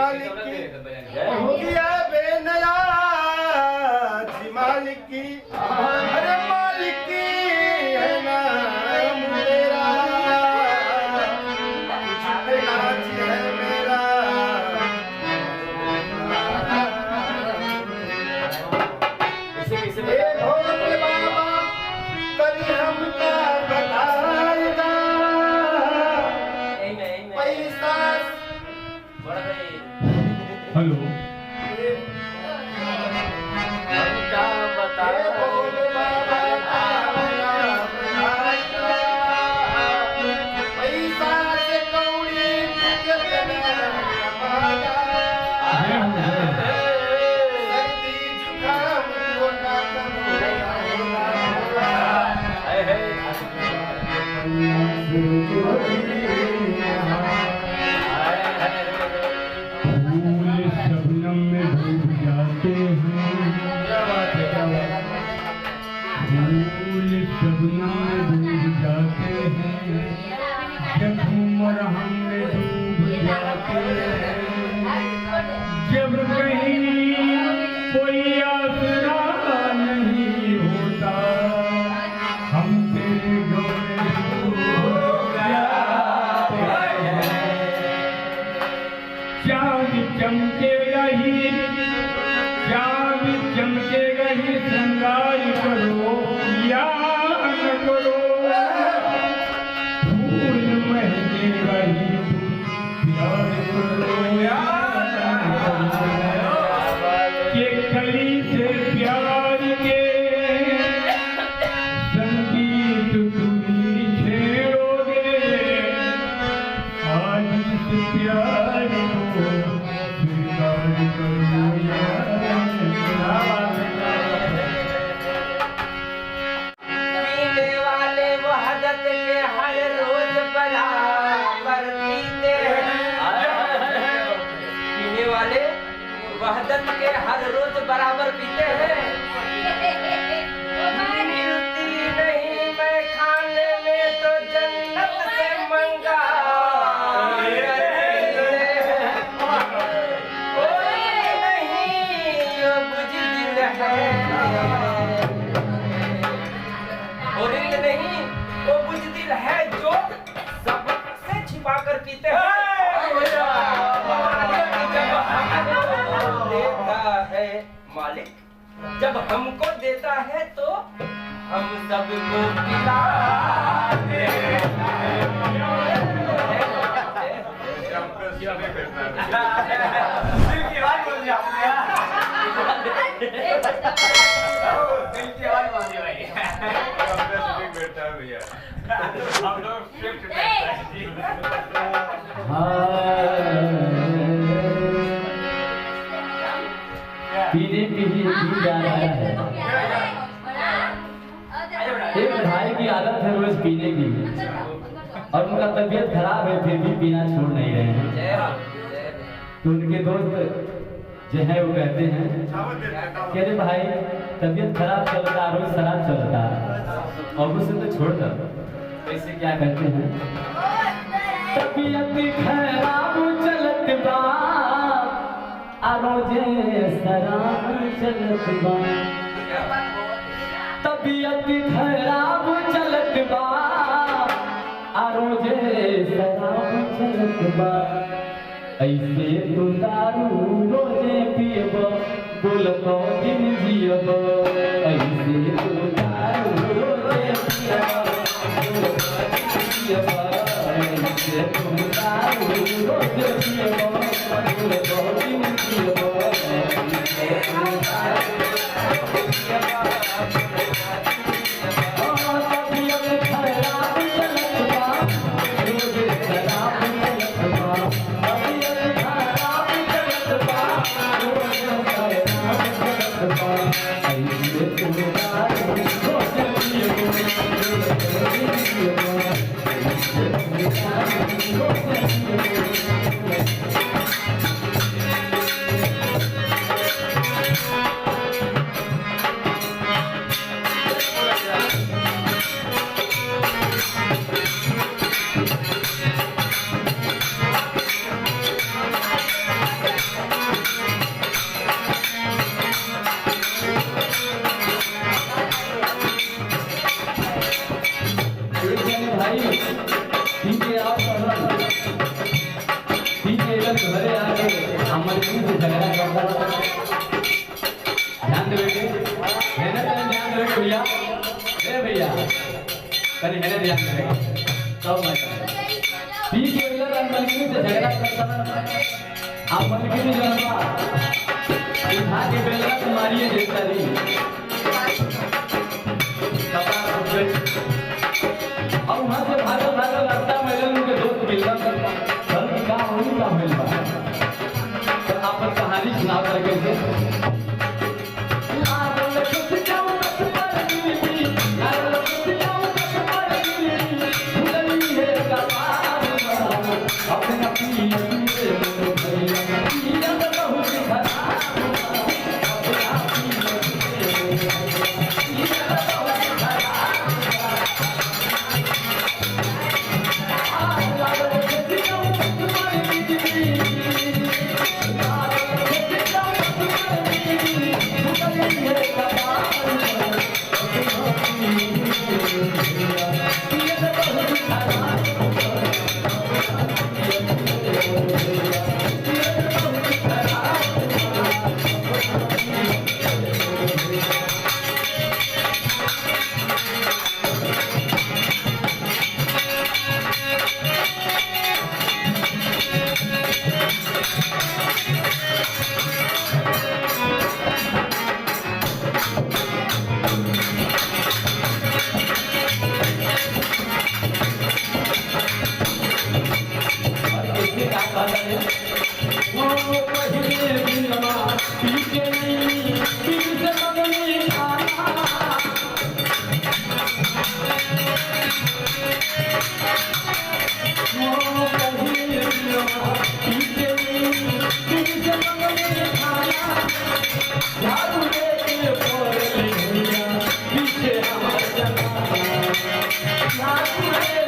मालिक की किया बेनया जी मालिक की अरे मालिक की है नाम मेरा कुछ नाच है मेरा भोले बाबा कभी हमका बताएगा पैसा हेलो हमका बताओ पैसा से कौड़ी सर्दी जुकाम होना फूल शबनम में डूब जाते हैं, फूल शबनम में डूब जाते हैं, जब उम्र हमने डूब जाते हैं, जब कहीं कोई आसरा नहीं होता, हम तेरे गौरे डूब जाते हैं। चाँद चमकेगा ही, चाँद चमकेगा ही, श्रृंगार करो या न करो, फूल महकेगा ही, प्यार करो या न करो, के कली से प्यार के संगीत तुम्ही छेड़ोगे, आज इस प्यार को स्वीकार करो या पीने वाले वहदत के हर रोज बराबर पीते हैं। पीने वाले वहदत के हर रोज बराबर पीते हैं। मिलती नहीं मैं खाने में तो जन्नत से मंगा कोई नहीं यो बुज़दिल है, और एक नहीं वो बुज़दिल है जो सबसे छिपा कर पीते हैं। मालिक जब हमको देता है तो हम सबको पिलाते हैं। दिल की बात बोल दी आपने। दिल की बात बोल दी भाई। हम लोग शिफ्ट पीने के लिए पी जा रहा है। एक भाई की आदत है रोज पीने की, और उनका तबीयत खराब है फिर भी पीना छोड़ नहीं रहे हैं। तो उनके दोस्त जो है वो कहते हैं कि अरे भाई तबीयत खराब चलता, रोज शराब चलता और उससे तो छोड़ दो। वैसे क्या कहते हैं, तबीयत खराब चलत बा रोजे शराब चलत बा, तबीयत खराब चलत बा रोजे शराब चलत बा, ऐसे तू दारू रोजे पियब बोल को दिन जियब, ऐसे तू दारू रोजे पियब बोल को दिन जियब, ऐसे तू दारू रोजे पियब बोल को दिन जियब, ऐसे तू दारू भाई ठीक है आप ठीक है इधर घरे आके हमारे से झगड़ा करता ध्यान दे बेटे मैंने तो ध्यान दे भैया ए भैया कहीं मैंने ध्यान दे सब मैं ठीक है इधर मलकी से झगड़ा करता आप मलकी ने जन्मा उठा के बेलना तुम्हारी है देखता नहीं और वहां से भागो भागो लगता मेरे उनके दोस्त मिलना घर की काम होनी का मिलना तो आप पर कहानी सुना करके से Yeah.